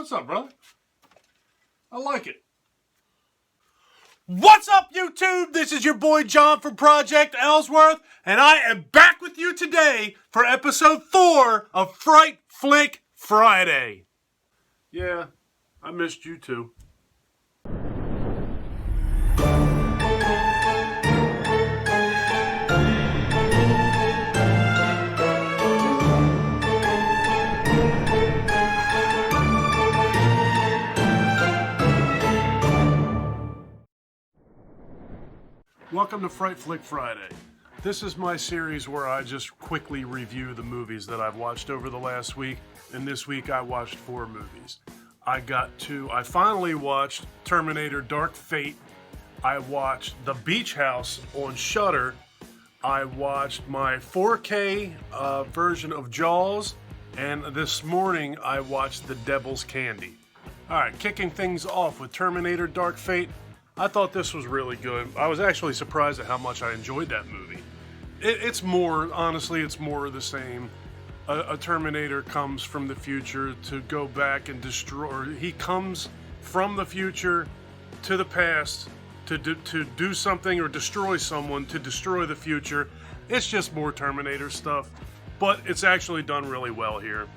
What's up, brother? I like it. What's up, YouTube? This is your boy John from Project Ellsworth, and I am back with you today for episode 4 of Fright Flick Friday. Yeah, I missed you too. Welcome to Fright Flick Friday. This is my series where I just quickly review the movies that I've watched over the last week, and this week I watched 4 movies. I finally watched Terminator Dark Fate. I watched The Beach House on Shudder. I watched my 4K version of Jaws, and this morning I watched The Devil's Candy. Alright, kicking things off with Terminator Dark Fate. I thought this was really good. I was actually surprised at how much I enjoyed that movie. It's more of the same. A Terminator comes from the future to go back and destroy, or he comes from the future to the past to do something or destroy someone to destroy the future. It's just more Terminator stuff, but it's actually done really well here.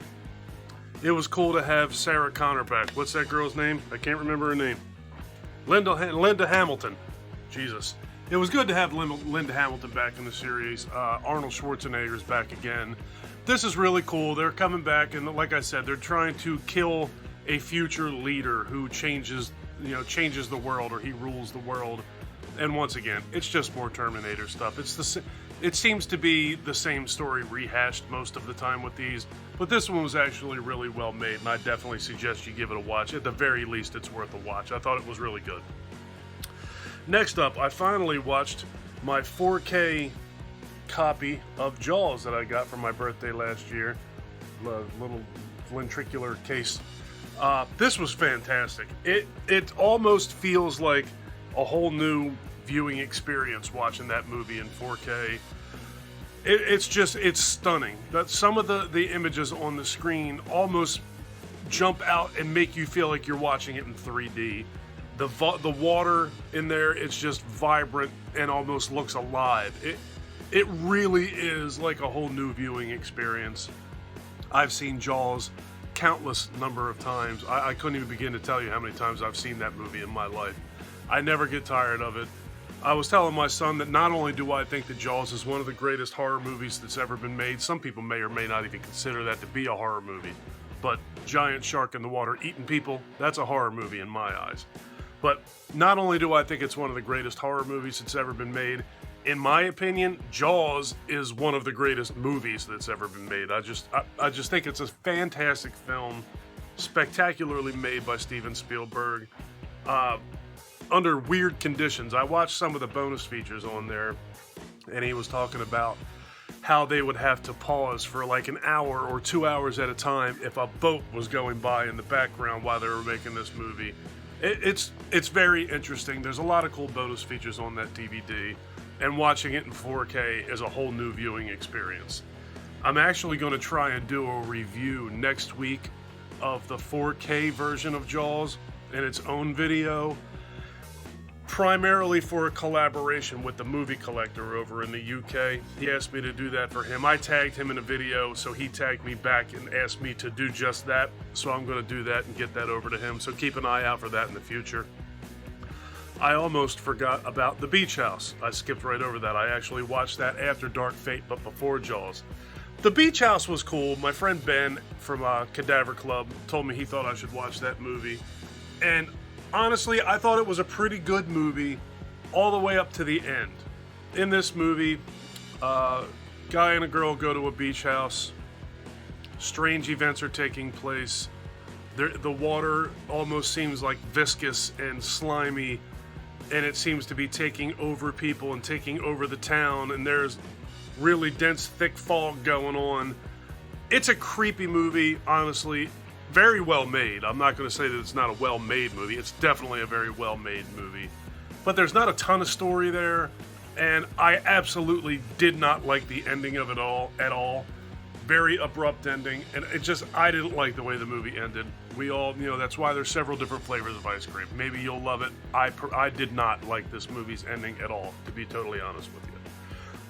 It was cool to have Sarah Connor back. What's that girl's name? I can't remember her name. Linda Hamilton. Jesus. It was good to have Linda Hamilton back in the series. Arnold Schwarzenegger's back again. This is really cool. They're coming back, and like I said, they're trying to kill a future leader who changes the world, or he rules the world. And once again, it's just more Terminator stuff. It seems to be the same story rehashed most of the time with these, but this one was actually really well made, and I definitely suggest you give it a watch. At the very least, it's worth a watch. I thought it was really good. Next up, I finally watched my 4K copy of Jaws that I got for my birthday last year. Little ventricular case. This was fantastic. It almost feels like a whole new viewing experience watching that movie in 4K. It's stunning. That some of the images on the screen almost jump out and make you feel like you're watching it in 3D. The water in there, it's just vibrant and almost looks alive. It really is like a whole new viewing experience. I've seen Jaws countless number of times. I couldn't even begin to tell you how many times I've seen that movie in my life. I never get tired of it. I was telling my son that not only do I think that Jaws is one of the greatest horror movies that's ever been made, some people may or may not even consider that to be a horror movie, but giant shark in the water eating people, that's a horror movie in my eyes. But not only do I think it's one of the greatest horror movies that's ever been made, in my opinion, Jaws is one of the greatest movies that's ever been made. I just think it's a fantastic film, spectacularly made by Steven Spielberg. Under weird conditions. I watched some of the bonus features on there, and he was talking about how they would have to pause for like an hour or 2 hours at a time if a boat was going by in the background while they were making this movie. It's very interesting. There's a lot of cool bonus features on that DVD, and watching it in 4K is a whole new viewing experience. I'm actually going to try and do a review next week of the 4K version of Jaws in its own video, primarily for a collaboration with the Movie Collector over in the UK. He asked me to do that for him. I tagged him in a video, so he tagged me back and asked me to do just that. So I'm going to do that and get that over to him. So keep an eye out for that in the future. I almost forgot about The Beach House. I skipped right over that. I actually watched that after Dark Fate, but before Jaws. The Beach House was cool. My friend Ben from Cadaver Club told me he thought I should watch that movie. And honestly, I thought it was a pretty good movie all the way up to the end. In this movie, guy and a girl go to a beach house. Strange events are taking place. The water almost seems like viscous and slimy, and it seems to be taking over people and taking over the town, and there's really dense, thick fog going on. It's a creepy movie, honestly. Very well made. I'm not going to say that it's not a well-made movie. It's definitely a very well-made movie. But there's not a ton of story there, and I absolutely did not like the ending of it all at all. Very abrupt ending, and I didn't like the way the movie ended. We all, that's why there's several different flavors of ice cream. Maybe you'll love it. I did not like this movie's ending at all, to be totally honest with you.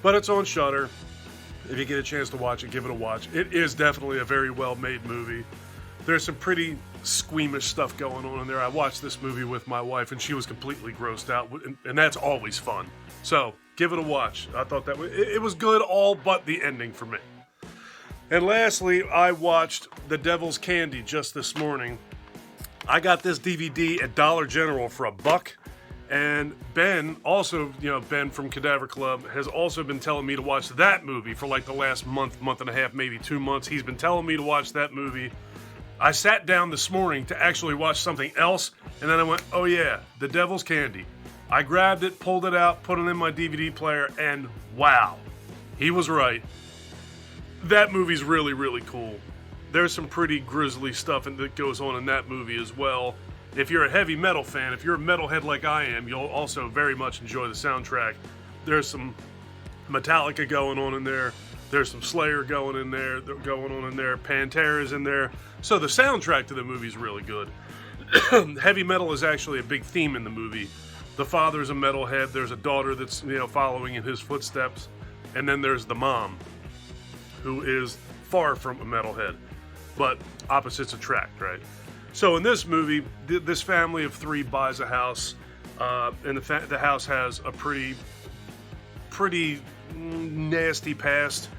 But it's on Shudder. If you get a chance to watch it, give it a watch. It is definitely a very well-made movie. There's some pretty squeamish stuff going on in there. I watched this movie with my wife, and she was completely grossed out, and that's always fun. So, give it a watch. I thought it was good, all but the ending for me. And lastly, I watched The Devil's Candy just this morning. I got this DVD at Dollar General for $1. And Ben, also, Ben from Cadaver Club, has also been telling me to watch that movie for like the last month and a half, maybe 2 months. He's been telling me to watch that movie. I sat down this morning to actually watch something else, and then I went, oh yeah, The Devil's Candy. I grabbed it, pulled it out, put it in my DVD player, and wow, he was right. That movie's really, really cool. There's some pretty grisly stuff that goes on in that movie as well. If you're a heavy metal fan, if you're a metalhead like I am, you'll also very much enjoy the soundtrack. There's some Metallica going on in there. There's some Slayer going on in there. Pantera's in there. So the soundtrack to the movie is really good. Heavy metal is actually a big theme in the movie. The father's a metalhead. There's a daughter that's following in his footsteps, and then there's the mom, who is far from a metalhead, but opposites attract, right? So in this movie, this family of 3 buys a house, and the house has a pretty nasty past.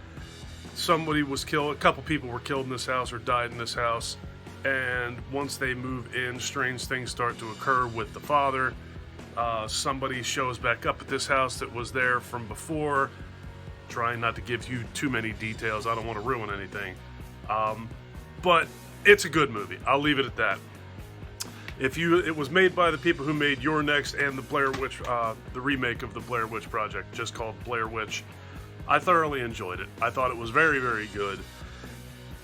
Somebody was killed, a couple people were killed in this house or died in this house, and once they move in, strange things start to occur with the father. Somebody shows back up at this house that was there from before. Trying not to give you too many details, I don't want to ruin anything. But it's a good movie. I'll leave it at that. It was made by the people who made Your Next and the Blair Witch, the remake of the Blair Witch Project, just called Blair Witch. I thoroughly enjoyed it. I thought it was very, very good.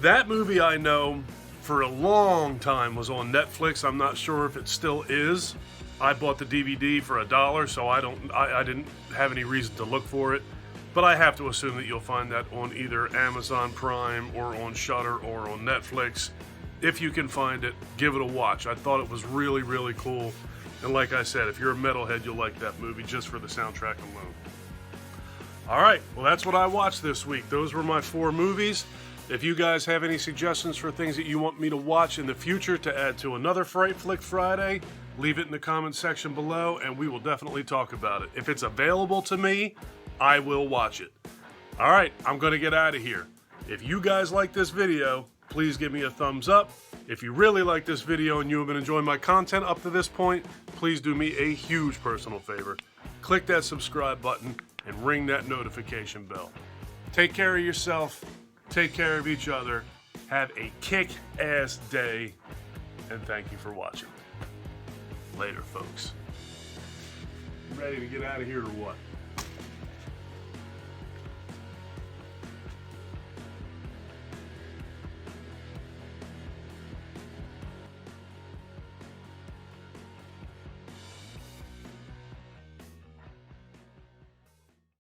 That movie, I know, for a long time was on Netflix. I'm not sure if it still is. I bought the DVD for $1, so I didn't have any reason to look for it. But I have to assume that you'll find that on either Amazon Prime or on Shudder or on Netflix. If you can find it, give it a watch. I thought it was really, really cool. And like I said, if you're a metalhead, you'll like that movie just for the soundtrack alone. All right, well, that's what I watched this week. Those were my 4 movies. If you guys have any suggestions for things that you want me to watch in the future to add to another Fright Flick Friday, leave it in the comments section below, and we will definitely talk about it. If it's available to me, I will watch it. All right, I'm going to get out of here. If you guys like this video, please give me a thumbs up. If you really like this video and you have been enjoying my content up to this point, please do me a huge personal favor. Click that subscribe button and ring that notification bell. Take care of yourself. Take care of each other. Have a kick-ass day. And thank you for watching. Later, folks. Ready to get out of here or what?